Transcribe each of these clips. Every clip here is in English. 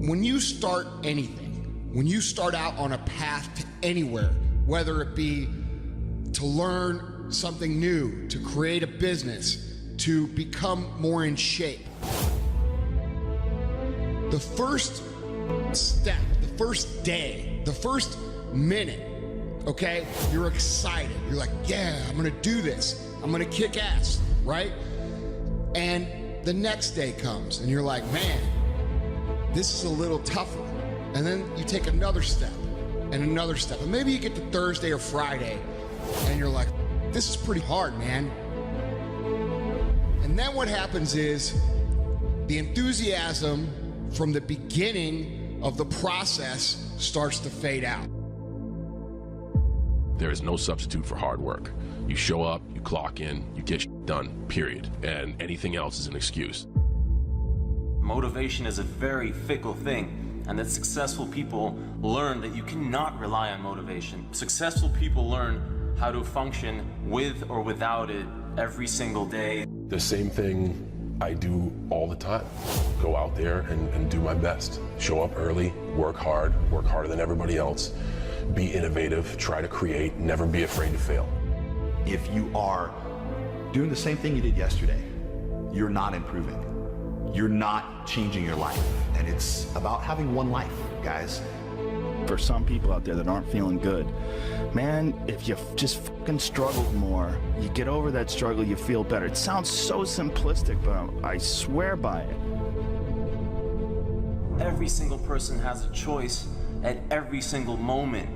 When you start anything, when you start out on a path to anywhere, whether it be to learn something new, to create a business, to become more in shape, the first step, the first day, the first minute, okay, you're excited. You're like, yeah, I'm gonna do this. I'm gonna kick ass, right? And the next day comes and you're like, man, this is a little tougher. And then you take another step and another step. And maybe you get to Thursday or Friday and you're like, this is pretty hard, man. And then what happens is the enthusiasm from the beginning of the process starts to fade out. There is no substitute for hard work. You show up, you clock in, you get done, period. And anything else is an excuse. Motivation is a very fickle thing, and that successful people learn that you cannot rely on motivation. Successful people learn how to function with or without it every single day. The same thing I do all the time. Go out there and do my best. Show up early, work harder than everybody else, be innovative, try to create, never be afraid to fail. If you are doing the same thing you did yesterday, you're not improving. You're not changing your life. And it's about having one life, guys. For some people out there that aren't feeling good, man, if you just fucking struggled more, you get over that struggle, you feel better. It sounds so simplistic, but I swear by it. Every single person has a choice at every single moment.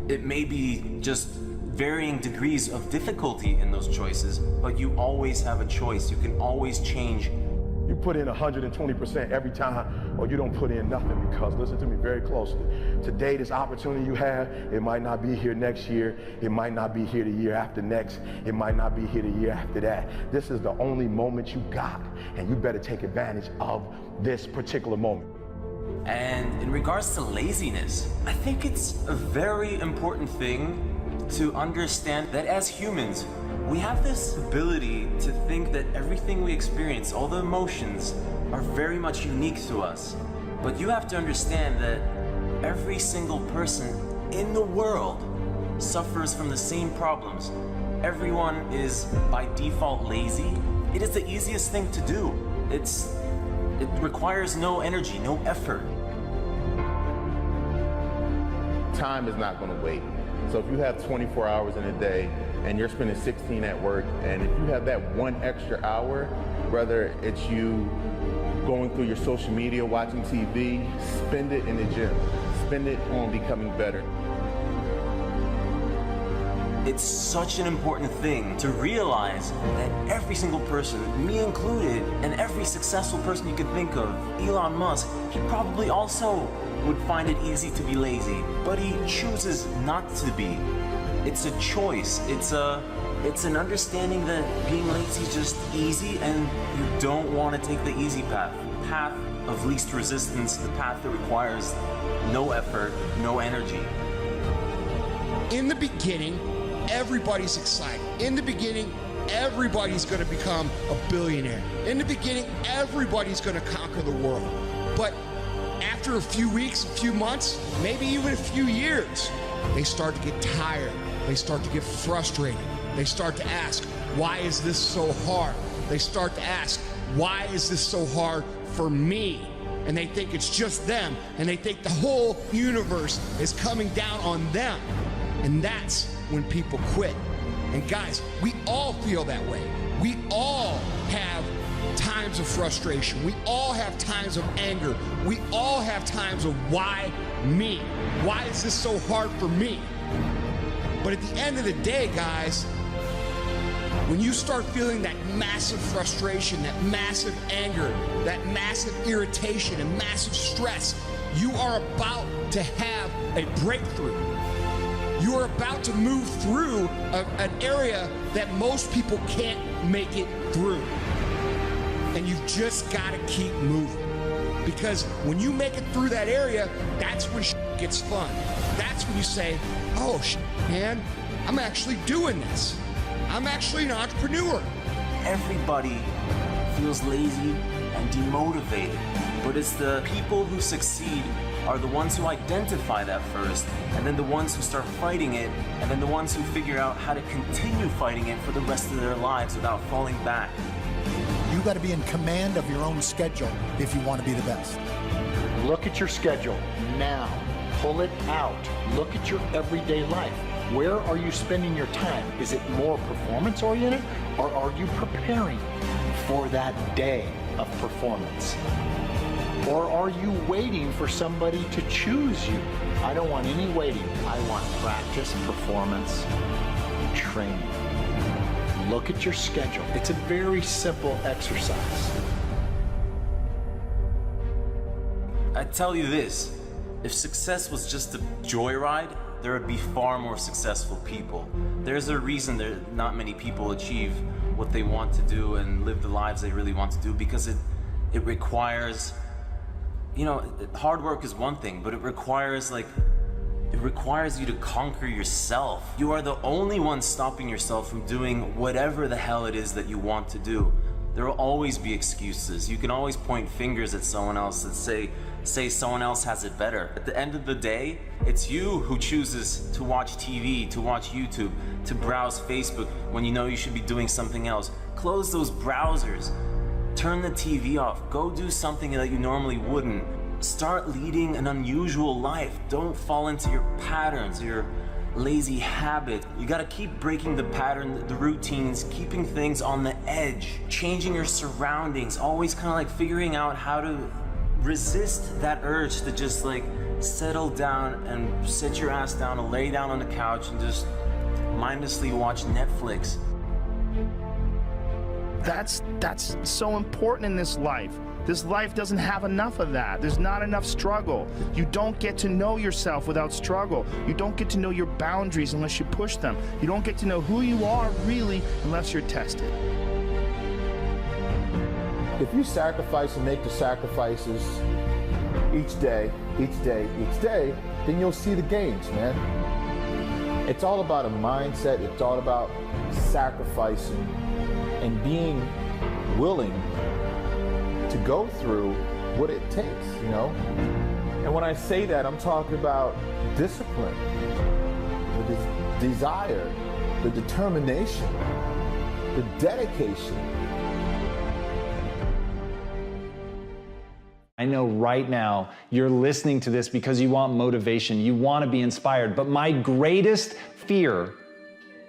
It may be just varying degrees of difficulty in those choices, but you always have a choice. You can always change. You put in 120% every time, or you don't put in nothing, because listen to me very closely. Today, this opportunity you have, it might not be here next year. It might not be here the year after next. It might not be here the year after that. This is the only moment you got, and you better take advantage of this particular moment. And in regards to laziness, I think it's a very important thing to understand that as humans, we have this ability to think that everything we experience, all the emotions, are very much unique to us. But you have to understand that every single person in the world suffers from the same problems. Everyone is by default lazy. It is the easiest thing to do. It requires no energy, no effort. Time is not going to wait. So if you have 24 hours in a day and you're spending 16 at work, and if you have that one extra hour, whether it's you going through your social media, watching TV, spend it in the gym. Spend it on becoming better. It's such an important thing to realize that every single person, me included, and every successful person you could think of, Elon Musk, he probably also would find it easy to be lazy, but he chooses not to be. It's a choice. It's an understanding that being lazy is just easy, and you don't want to take the easy path. The path of least resistance, the path that requires no effort, no energy. In the beginning, everybody's excited. In the beginning, everybody's going to become a billionaire. In the beginning, everybody's going to conquer the world. But after a few weeks, a few months, maybe even a few years, they start to get tired. They start to get frustrated. They start to ask, why is this so hard? They start to ask, why is this so hard for me? And they think it's just them, and they think the whole universe is coming down on them. And that's when people quit. And guys, we all feel that way. We all have times of frustration. We all have times of anger. We all have times of why me? Why is this so hard for me? But at the end of the day, guys, when you start feeling that massive frustration, that massive anger, that massive irritation and massive stress, you are about to have a breakthrough. You are about to move through an area that most people can't make it through. And you've just got to keep moving. Because when you make it through that area, that's when shit gets fun. That's when you say, oh, shit, man, I'm actually doing this. I'm actually an entrepreneur. Everybody feels lazy and demotivated. But it's the people who succeed are the ones who identify that first, and then the ones who start fighting it, and then the ones who figure out how to continue fighting it for the rest of their lives without falling back. You got to be in command of your own schedule if you want to be the best. Look at your schedule now. Pull it out. Look at your everyday life. Where are you spending your time? Is it more performance-oriented, or are you preparing for that day of performance? Or are you waiting for somebody to choose you? I don't want any waiting. I want practice, performance, training. Look at your schedule. It's a very simple exercise. I tell you this, if success was just a joyride, there would be far more successful people. There's a reason that not many people achieve what they want to do and live the lives they really want to do, because it requires, you know, hard work is one thing, but it requires you to conquer yourself. You are the only one stopping yourself from doing whatever the hell it is that you want to do. There will always be excuses. You can always point fingers at someone else and say someone else has it better. At the end of the day, it's you who chooses to watch TV, to watch YouTube, to browse Facebook when you know you should be doing something else. Close those browsers. Turn the TV off. Go do something that you normally wouldn't. Start leading an unusual life. Don't fall into your patterns, your lazy habits. You gotta keep breaking the pattern, the routines, keeping things on the edge, changing your surroundings, always kind of like figuring out how to resist that urge to just like settle down and sit your ass down and lay down on the couch and just mindlessly watch Netflix. That's so important in this life. This life doesn't have enough of that. There's not enough struggle. You don't get to know yourself without struggle. You don't get to know your boundaries unless you push them. You don't get to know who you are really unless you're tested. If you sacrifice and make the sacrifices each day, then you'll see the gains, man. It's all about a mindset. It's all about sacrificing and being willing to go through what it takes, you know? And when I say that, I'm talking about discipline, the desire, the determination, the dedication. I know right now you're listening to this because you want motivation, you want to be inspired, but my greatest fear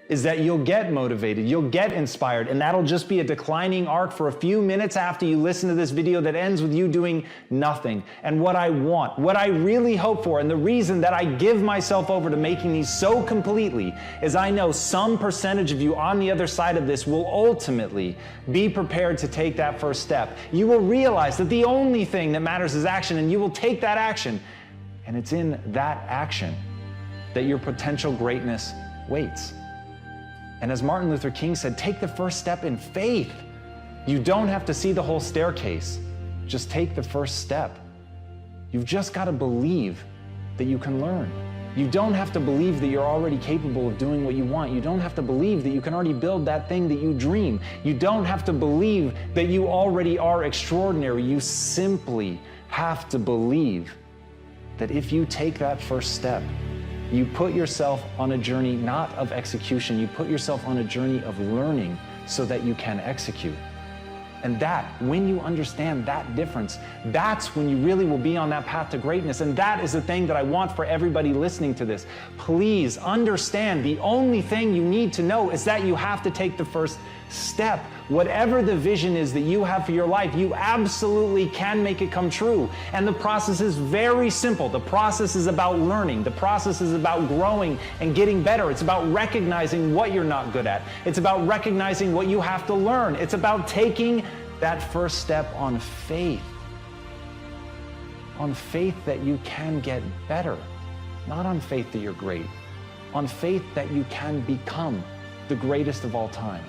is that you'll get motivated, you'll get inspired, and that'll just be a declining arc for a few minutes after you listen to this video that ends with you doing nothing. And what I want, what I really hope for, and the reason that I give myself over to making these so completely is I know some percentage of you on the other side of this will ultimately be prepared to take that first step. You will realize that the only thing that matters is action, and you will take that action. And it's in that action that your potential greatness waits. And as Martin Luther King said, take the first step in faith. You don't have to see the whole staircase. Just take the first step. You've just got to believe that you can learn. You don't have to believe that you're already capable of doing what you want. You don't have to believe that you can already build that thing that you dream. You don't have to believe that you already are extraordinary. You simply have to believe that if you take that first step, you put yourself on a journey not of execution, you put yourself on a journey of learning so that you can execute. And that, when you understand that difference, that's when you really will be on that path to greatness. And that is the thing that I want for everybody listening to this. Please understand, the only thing you need to know is that you have to take the first step. Whatever the vision is that you have for your life, you absolutely can make it come true. And the process is very simple. The process is about learning. The process is about growing and getting better. It's about recognizing what you're not good at. It's about recognizing what you have to learn. It's about taking that first step on faith. On faith that you can get better. Not on faith that you're great. On faith that you can become the greatest of all time.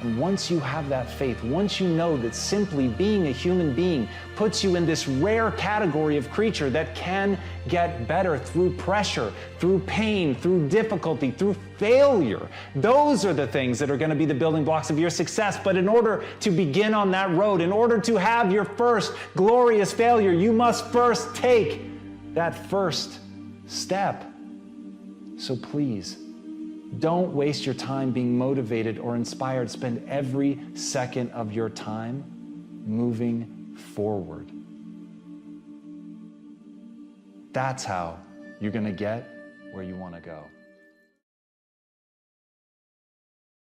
And once you have that faith, once you know that simply being a human being puts you in this rare category of creature that can get better through pressure, through pain, through difficulty, through failure, those are the things that are going to be the building blocks of your success. But in order to begin on that road, in order to have your first glorious failure, you must first take that first step. So please, don't waste your time being motivated or inspired. Spend every second of your time moving forward. That's how you're going to get where you want to go.